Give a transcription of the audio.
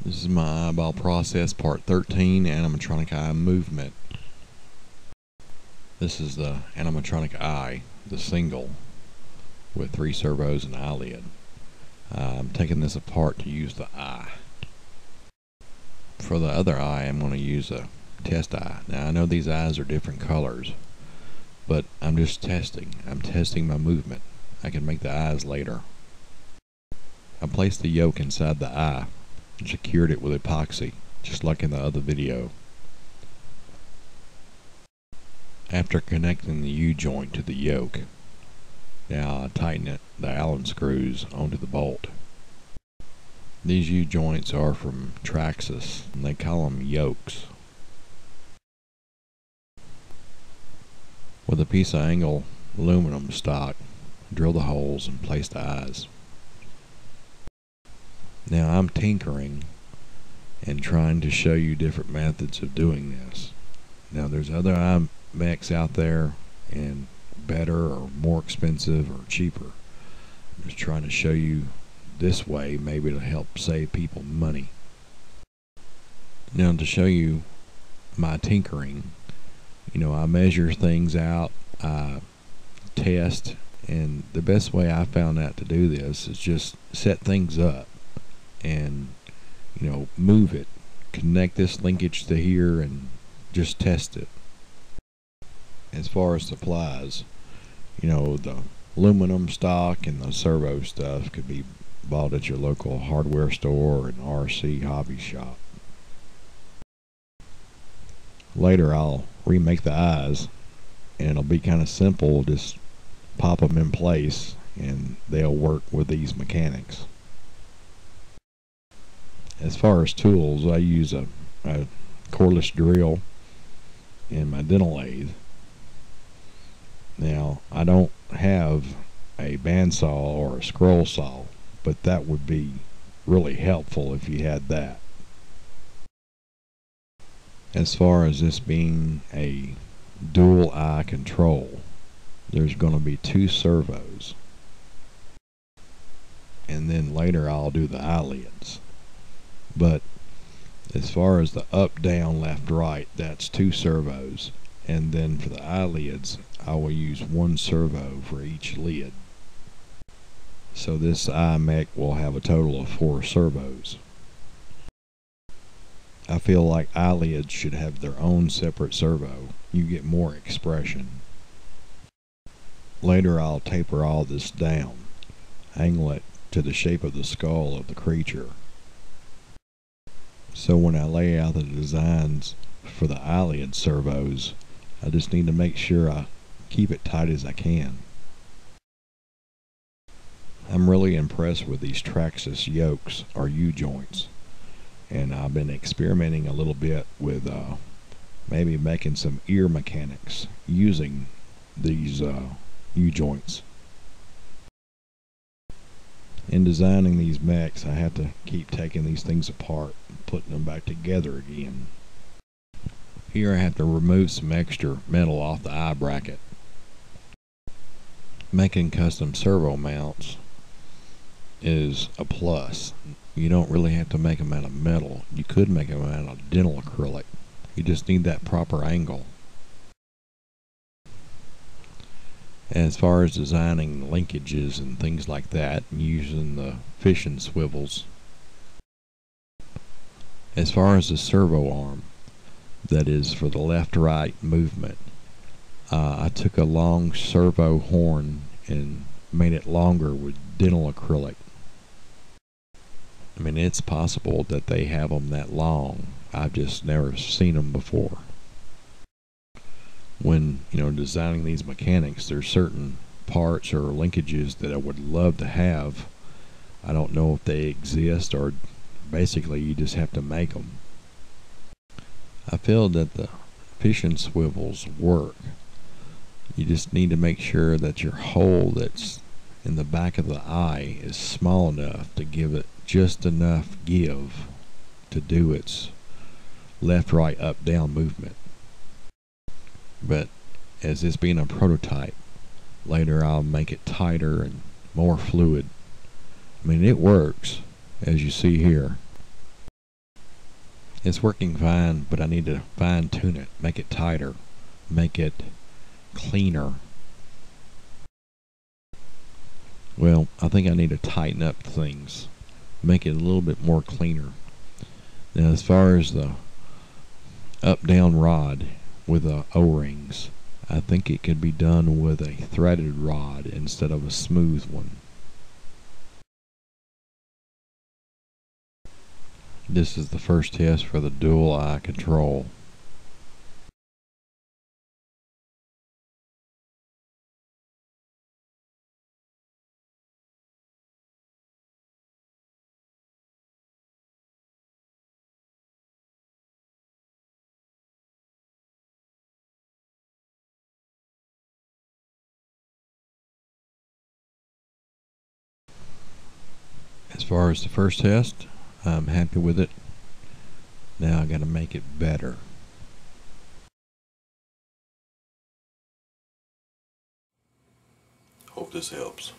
This is my eyeball process part 13, animatronic eye movement. This is the animatronic eye, the single, with 3 servos and eyelid. I'm taking this apart to use the eye. For the other eye, I'm going to use a test eye. Now I know these eyes are different colors, but I'm just testing. I'm testing my movement. I can make the eyes later. I placed the yolk inside the eye and secured it with epoxy, just like in the other video. After connecting the U-joint to the yolk, now I tighten the Allen screws onto the bolt. These U-joints are from Traxxas, and they call them yolks. With a piece of angle aluminum stock, drill the holes and place the eyes. Now I'm tinkering and trying to show you different methods of doing this. Now there's other eye mechs out there, and better or more expensive or cheaper. I'm just trying to show you this way, maybe to help save people money. Now to show you my tinkering, I measure things out, I test, and the best way I found out to do this is just set things up and move it, connect this linkage to here and just test it. As far as supplies, the aluminum stock and the servo stuff could be bought at your local hardware store or an RC hobby shop. Later I'll remake the eyes, and it'll be kind of simple. Just pop them in place and they'll work with these mechanics. As far as tools, I use a cordless drill and my dental lathe. Now I don't have a bandsaw or a scroll saw, but that would be really helpful if you had that. As far as this being a dual eye control, there's going to be 2 servos, and then later I'll do the eyelids. But as far as the up, down, left, right, that's 2 servos, and then for the eyelids I will use 1 servo for each lid. So this eye mech will have a total of 4 servos. I feel like eyelids should have their own separate servo. You get more expression. Later I'll taper all this down, angle it to the shape of the skull of the creature. So when I lay out the designs for the eyelid servos, I just need to make sure I keep it tight as I can. I'm really impressed with these Traxxas yokes or U-joints, and I've been experimenting a little bit with maybe making some ear mechanics using these U-joints. In designing these mechs, I have to keep taking these things apart and putting them back together again. Here I have to remove some extra metal off the eye bracket. Making custom servo mounts is a plus. You don't really have to make them out of metal. You could make them out of dental acrylic. You just need that proper angle. As far as designing linkages and things like that, using the fishing swivels. As far as the servo arm, that is for the left-right movement, I took a long servo horn and made it longer with dental acrylic. I mean, it's possible that they have them that long. I've just never seen them before. When designing these mechanics, there's certain parts or linkages that I would love to have. I don't know if they exist, or basically you just have to make them. I feel that the fishing swivels work. You just need to make sure that your hole that's in the back of the eye is small enough to give it just enough give to do its left, right, up, down movement. But as this being a prototype, later I'll make it tighter and more fluid. I mean, it works, as you see here. It's working fine, but I need to fine tune it, make it tighter, make it cleaner. Well, I think I need to tighten up things, make it a little bit more cleaner. Now, as far as the up-down rod with the O-rings, I think it could be done with a threaded rod instead of a smooth one. This is the first test for the dual eye control. As far as the first test, I'm happy with it. Now I got to make it better. Hope this helps.